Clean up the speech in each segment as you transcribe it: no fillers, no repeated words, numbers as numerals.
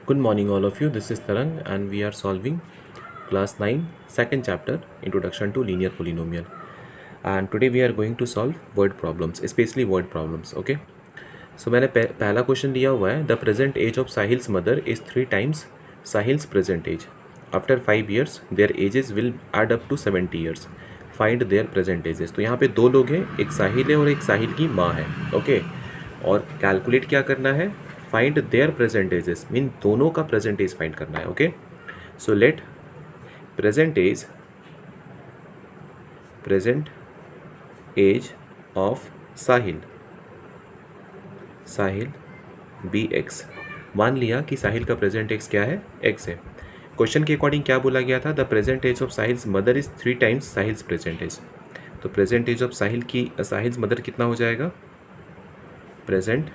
Good morning, all of you. This is Tarang, and we are solving class 9, second chapter, Introduction to Linear Polynomial. And today we are going to solve word problems, especially word problems. Okay. So मैंने पहला question दिया हुआ है the present age of Sahil's mother is 3 times Sahil's present age after 5 years their ages will add up to 70 years find their present ages. तो यहाँ पे दो लोग हैं, एक साहिल है और एक साहिल की माँ है। ओके, और कैलकुलेट क्या करना है, find their present ages, mean दोनों का प्रेजेंट एज फाइंड करना है। Okay, so let present age of Sahil be x. मान लिया कि साहिल का प्रेजेंट एक्स क्या है, एक्स है। क्वेश्चन के अकॉर्डिंग क्या बोला गया था, the present age of Sahil's mother is 3 times Sahil's present age. तो present age of Sahil's mother कितना हो जाएगा, present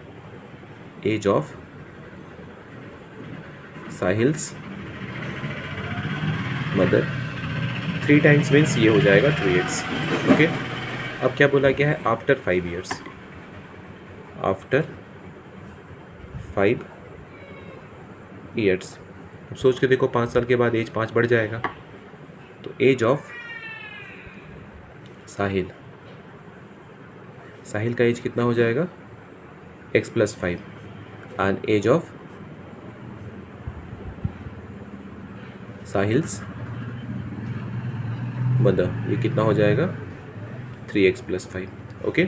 age of Sahil's mother 3 times means ये हो जाएगा 3x। ओके, अब क्या बोला गया है, आफ्टर 5 years, आफ्टर 5 years। अब सोच के देखो 5 साल के बाद एज 5 बढ़ जाएगा, तो एज ऑफ साहिल का एज कितना हो जाएगा, x + 5, and age of Sahil's mother ये कितना हो जाएगा, 3x + 5। ओके,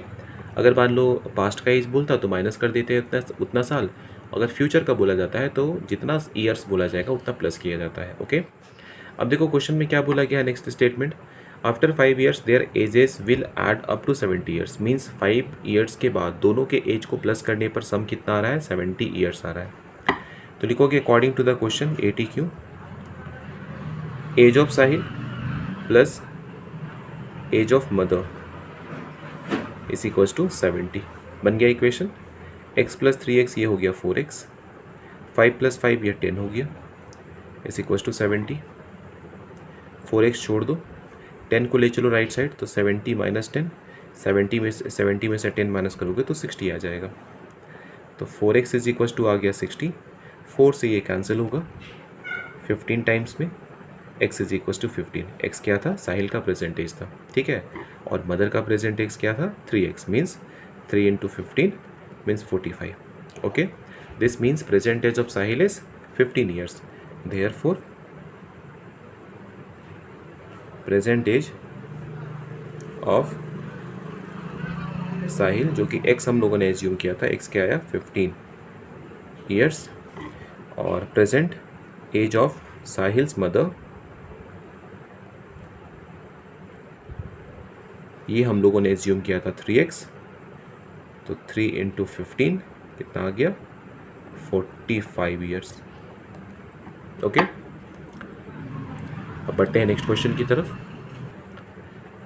अगर मान लो पास्ट का एज बोलता तो माइनस कर देते हैं उतना साल, अगर फ्यूचर का बोला जाता है तो जितना ईयर्स बोला जाएगा उतना प्लस किया जाता है। ओके, अब देखो क्वेश्चन में क्या बोला गया है, next statement, after 5 years their ages will add up to 70 years, means 5 years के बाद दोनों के एज को प्लस करने पर सम कितना आ रहा है, 70 years आ रहा है। तो लिखोगे according to the question ATQ, age of Sahil plus age of mother is equals to 70। बन गया इक्वेशन, x + 3x ये हो गया 4x, 5 + 5 ये 10 हो गया, इज इक्वल्स टू 70। 4x छोड़ दो, 10 को ले चलो राइट साइड, तो 70 - 10, 70 में से 10 माइनस करोगे तो 60 आ जाएगा। तो 4x इज इक्वल्स टू आ गया 60, 4 से ये कैंसिल होगा 15 टाइम्स में, x is equals to 15। x क्या था, साहिल का प्रेजेंट एज था, ठीक है, और मदर का प्रेजेंट एज क्या था, 3x, means 3 × 15 means 45। Okay, this means present age of Sahil is 15 years, therefore present age of Sahil, जो कि x हम लोगों ने एज्यूम किया था, x क्या आया 15 years, और present age of Sahil's mother ये हम लोगों ने एज्यूम किया था 3x, तो 3 × 15 कितना आ गया, 45 years। ओके, अब बढ़ते हैं नेक्स्ट क्वेश्चन की तरफ।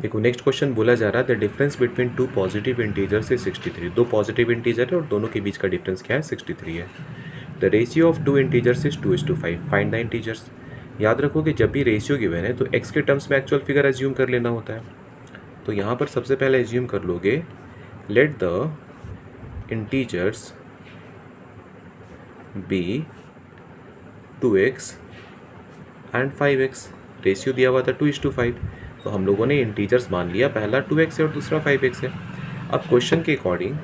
देखो नेक्स्ट क्वेश्चन बोला जा रहा है the difference between 2 positive integers is 63। दो पॉजिटिव इंटीजर है और दोनों के बीच का डिफरेंस क्या है, 63 है। The ratio of 2 integers is 2:5, find the integers. याद रखो कि जब भी रेशियो गिवन है तो x के टर्म्स में एक्चुअल फिगर एज्यूम कर लेना होता है। तो यहाँ पर सबसे पहले एज्यूम कर लोगे, let the integers be 2x and 5x। Ratio दिया हुआ था 2:5, तो हम लोगों ने इंटीजर्स मान लिया, पहला 2x है और दूसरा 5x है। अब क्वेश्चन के अकॉर्डिंग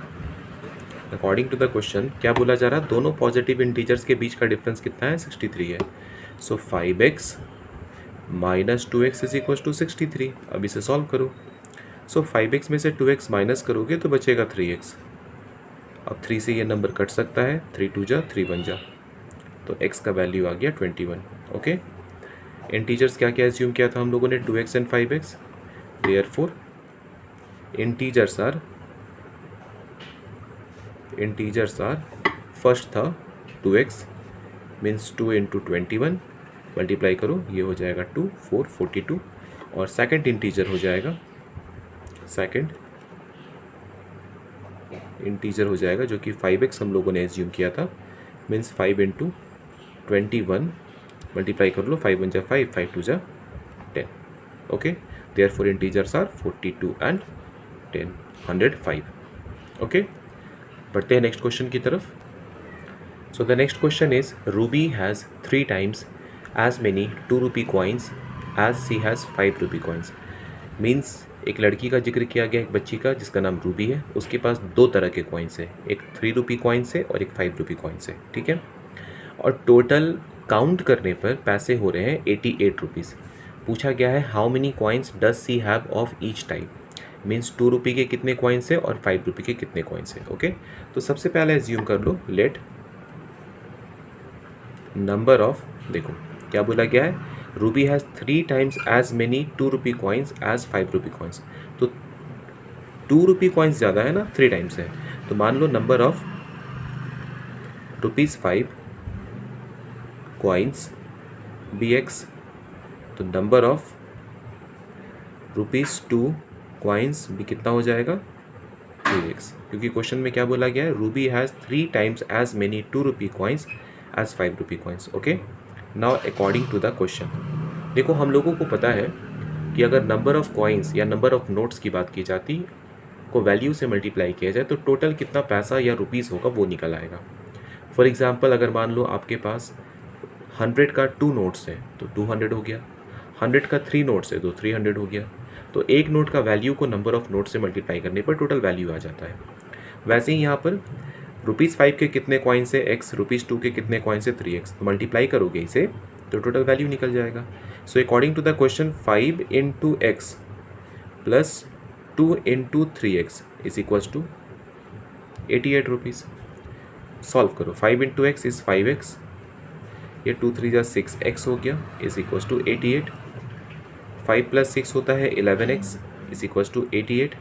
टू द क्वेश्चन क्या बोला जा रहा है, दोनों पॉजिटिव इंटीजर्स के बीच का डिफरेंस कितना है, 63 है। So 5x - 2x is equal to 63। अब इसे सॉल्व करो। सो 5x में से 2x माइनस करोगे तो बचेगा 3x। अब 3 से ये नंबर कट सकता है, 3 × 2 = 3 बन जा, तो x का वैल्यू आ गया 21। ओके, इंटीजर्स क्या क्या एज्यूम किया था हम लोगों ने, 2x and 5x, therefore integers are first था 2x मीन्स 2 × 21, मल्टीप्लाई करो ये हो जाएगा 2, 4, 42, और सेकंड इंटीजर हो जाएगा जो कि 5x हम लोगों ने एज्यूम किया था, मीन्स 5 × 21, मल्टीप्लाई कर लो, 5 × 1 = 5, 5 × 2 = 10। Okay, therefore integers are 42 and 10, 105। Okay, बढ़ते हैं नेक्स्ट क्वेश्चन की तरफ। So the next question is, Ruby has 3 times as many 2 rupee coins as she has 5 rupee coins. Means एक लड़की का जिक्र किया गया, एक बच्ची का जिसका नाम रूबी है, उसके पास 2 तरह के कॉइन्स है, एक 3 रुपी कॉइन्स है और एक 5 रुपी कॉइन्स है, ठीक है। और टोटल काउंट करने पर पैसे हो रहे हैं 88 रुपीज़। पूछा गया है how many coins does she have of each type, means 2 रुपी के कितने कॉइन्स है और 5 रुपी के कितने कॉइन्स है। ओके, तो सबसे पहले एज्यूम कर लो, लेट नंबर ऑफ, देखो क्या बोला गया है, Ruby has 3 times as many 2 rupee coins as 5 rupee coins. तो 2 रुपी कॉइन्स ज़्यादा है ना, 3 टाइम्स है, तो मान लो नंबर ऑफ ₹5 कॉइन्स BX, तो नंबर ऑफ ₹2 कॉइन्स भी कितना हो जाएगा 3x, क्योंकि क्वेश्चन में क्या बोला गया है, Ruby has 3 times as many 2 rupee coins as 5 rupee coins. Okay, now according to the question, देखो हम लोगों को पता है कि अगर नंबर ऑफ कॉइन्स या नंबर ऑफ नोट्स की बात की जाती को वैल्यू से मल्टीप्लाई किया जाए तो टोटल कितना पैसा या रुपीज़ होगा वो निकल आएगा। फॉर एग्जांपल अगर मान लो आपके पास 100 का 2 नोट्स है तो 200 हो गया, 100 का 3 नोट्स है तो 300 हो गया। तो एक नोट का वैल्यू को नंबर ऑफ नोट से मल्टीप्लाई करने पर टोटल वैल्यू आ जाता है। वैसे ही यहाँ पर ₹5 के कितने कॉइन्स है x, ₹2 के कितने कॉइन्स है 3x, तो मल्टीप्लाई करोगे इसे तो टोटल वैल्यू निकल जाएगा। So according to the question 5 × x plus 2 × 3x is equals to 88 rupees. Solve करो, 5 × x इज़ 5x, ये 2 3 जा 6x हो गया इज इक्वल्स टू 88। 5 + 6 होता है 11x इज इक्वल्स टू 88,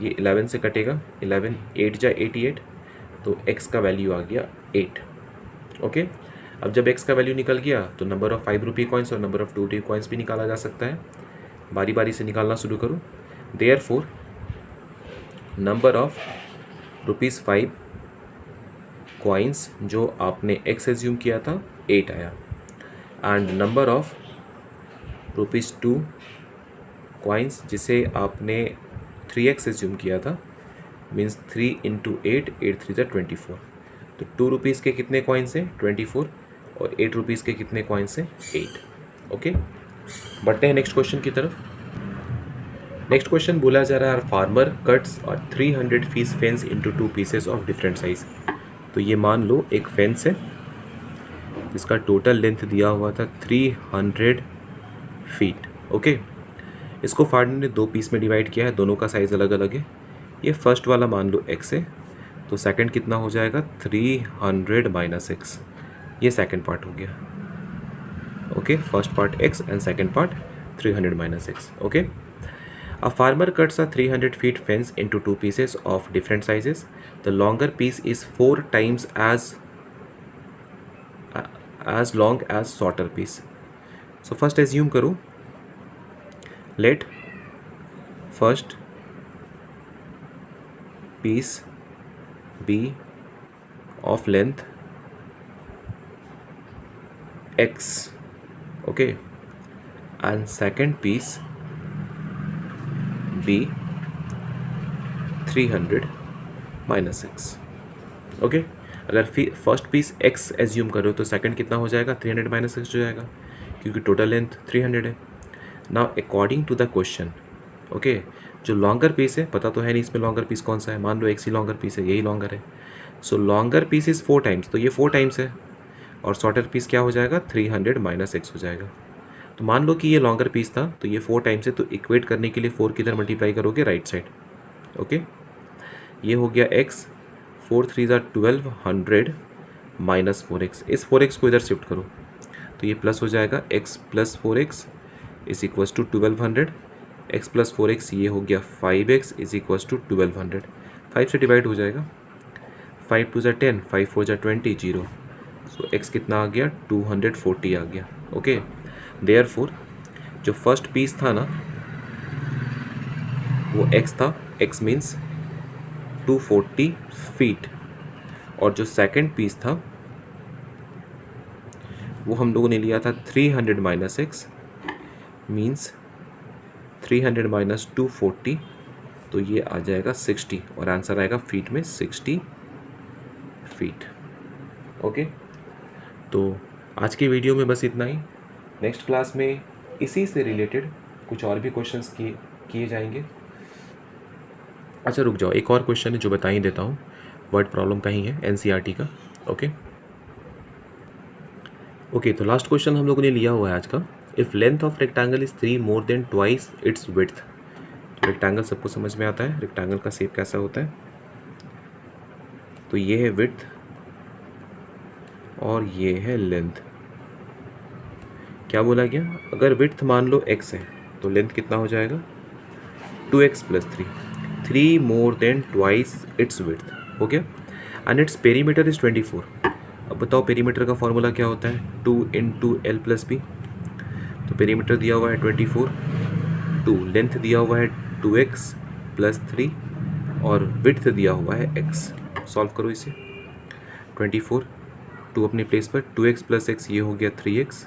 ये 11 से कटेगा, 11 8 जा 88, तो x का वैल्यू आ गया 8। ओके, अब जब x का वैल्यू निकल गया तो नंबर ऑफ 5 रुपी कॉइन्स और नंबर ऑफ 2 रुपी कॉइन्स भी निकाला जा सकता है। बारी बारी से निकालना शुरू करो। देयरफॉर नंबर ऑफ ₹5 कॉइन्स जो आपने x एज्यूम किया था 8 आया, एंड नंबर ऑफ ₹2 कॉइन्स जिसे आपने 3x एज्यूम किया था मीन्स 3 × 8, 8 3 जा 24, तो 2 रुपीज़ के कितने कॉइन्स हैं 24 और 8 रुपीज़ के कितने कॉइन्स हैं 8। ओके, बढ़ते हैं नेक्स्ट क्वेश्चन की तरफ। नेक्स्ट क्वेश्चन बोला जा रहा है, farmer cuts 300 fees fence into 2 pieces of different size. तो ये मान लो एक फेंस है जिसका टोटल लेंथ दिया हुआ था 300 फीट। ओके, इसको फार्मर ने 2 पीस में डिवाइड किया है, दोनों का साइज़ अलग अलग है। ये फर्स्ट वाला मान लो x है, तो सेकंड कितना हो जाएगा 300 - x, ये सेकंड पार्ट हो गया। Okay, first part x and second part 300 - x। Okay, a farmer cuts a 300 feet fence into 2 pieces of different sizes. The longer piece is 4 times as long as shorter piece. So first assume करो, let first piece be of length x, okay, and second piece be 300 - x। Okay, अगर first piece x assume करो तो second कितना हो जाएगा 300 - x हो जाएगा, क्योंकि टोटल लेंथ 300 है। Now according to the question, okay, जो लॉन्गर पीस है पता तो है नहीं इसमें लॉन्गर पीस कौन सा है, मान लो x ही लॉन्गर पीस है, यही लॉन्गर है। सो लॉन्गर पीस इज़ 4 टाइम्स, तो ये 4 टाइम्स है, और शॉर्टर पीस क्या हो जाएगा 300 - x हो जाएगा। तो मान लो कि ये लॉन्गर पीस था तो ये 4 टाइम्स है, तो इक्वेट करने के लिए 4 किधर मल्टीप्लाई करोगे राइट साइड। ओके, ये हो गया x, 4 3 जा 1200 - 4x, इस 4x को इधर शिफ्ट करो तो ये प्लस हो जाएगा, x + 4x is equals to 1200, x + 4x ये हो गया 5x इज इक्वल्स टू 1200, 5 से डिवाइड हो जाएगा, 5 2 जा 10, 5 4 जा 20, 0। सो x कितना आ गया 240 आ गया। ओके, देयरफॉर जो फर्स्ट पीस था ना वो x था, x मीन्स 240 फीट, और जो सेकंड पीस था वो हम लोगों ने लिया था 300 - x मीन्स 300 - 240, तो ये आ जाएगा 60, और आंसर आएगा फीट में 60 फीट। ओके, तो आज की वीडियो में बस इतना ही। नेक्स्ट क्लास में इसी से रिलेटेड कुछ और भी क्वेश्चंस किए जाएंगे। अच्छा रुक जाओ, एक और क्वेश्चन है जो बता ही देता हूँ, वर्ड प्रॉब्लम का ही है, एनसीईआरटी का। ओके, तो लास्ट क्वेश्चन हम लोगों ने लिया हुआ है आज का। If length of rectangle is 3 more than twice its width. तो रेक्टेंगल सबको समझ में आता है, रेक्टेंगल का शेप कैसा होता है। तो ये है विड्थ और ये है लेंथ। क्या बोला गया, अगर विड्थ मान लो x है तो लेंथ कितना हो जाएगा 2x + 3, 3 more than twice its width, हो गया। And its perimeter is 24। अब बताओ पेरीमीटर का फॉर्मूला क्या होता है, 2 × L + B। तो पेरीमीटर दिया हुआ है 24, 2 लेंथ दिया हुआ है 2x + 3 और विड्थ दिया हुआ है x। सॉल्व करो इसे, 24, 2 अपनी प्लेस पर, 2x + x ये हो गया 3x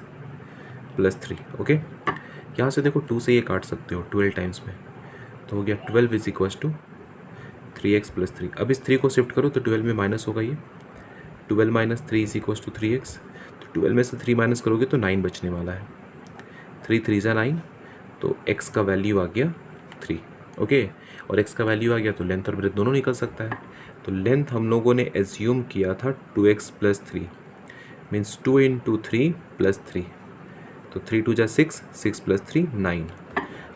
+ 3। ओके, यहाँ से देखो 2 से ये काट सकते हो 12 टाइम्स में, तो हो गया 12 = 3x + 3। अब इस 3 को शिफ्ट करो तो 12 में माइनस होगा, ये 12 - 3 = 3x। तो 12 में से 3 माइनस करोगे तो 9 बचने वाला है, 3 × 3 = 9, तो x का वैल्यू आ गया 3। ओके, और x का वैल्यू आ गया तो लेंथ और ब्रेथ दोनों निकल सकता है। तो लेंथ हम लोगों ने एज्यूम किया था 2x + 3, मीन्स 2 × 3 + 3, तो 3 × 2 = 6, 6 + 3 = 9।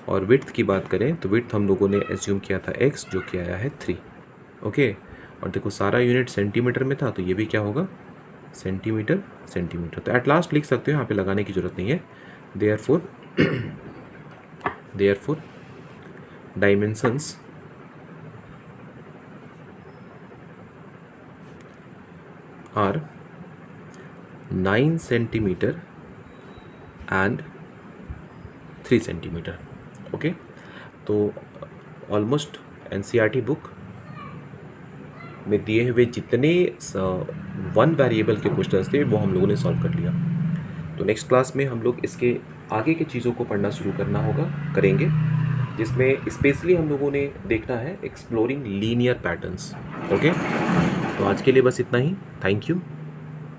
और विड्थ की बात करें तो विड्थ हम लोगों ने एज्यूम किया था x, जो कि आया है 3। ओके, और देखो सारा यूनिट सेंटीमीटर में था, तो ये भी क्या होगा सेंटीमीटर सेंटीमीटर। तो एट लास्ट लिख सकते हो, यहाँ पे लगाने की जरूरत नहीं है। Therefore dimensions are 9 centimetre and 3 centimetre. Okay, तो ऑलमोस्ट एनसीईआरटी बुक में दिए हुए जितने 1 वेरिएबल के क्वेश्चंस थे वो हम लोगों ने सॉल्व कर लिया। तो नेक्स्ट क्लास में हम लोग इसके आगे की चीज़ों को पढ़ना शुरू करेंगे, जिसमें स्पेशली हम लोगों ने देखना है एक्सप्लोरिंग लीनियर पैटर्न्स। ओके, तो आज के लिए बस इतना ही। Thank you.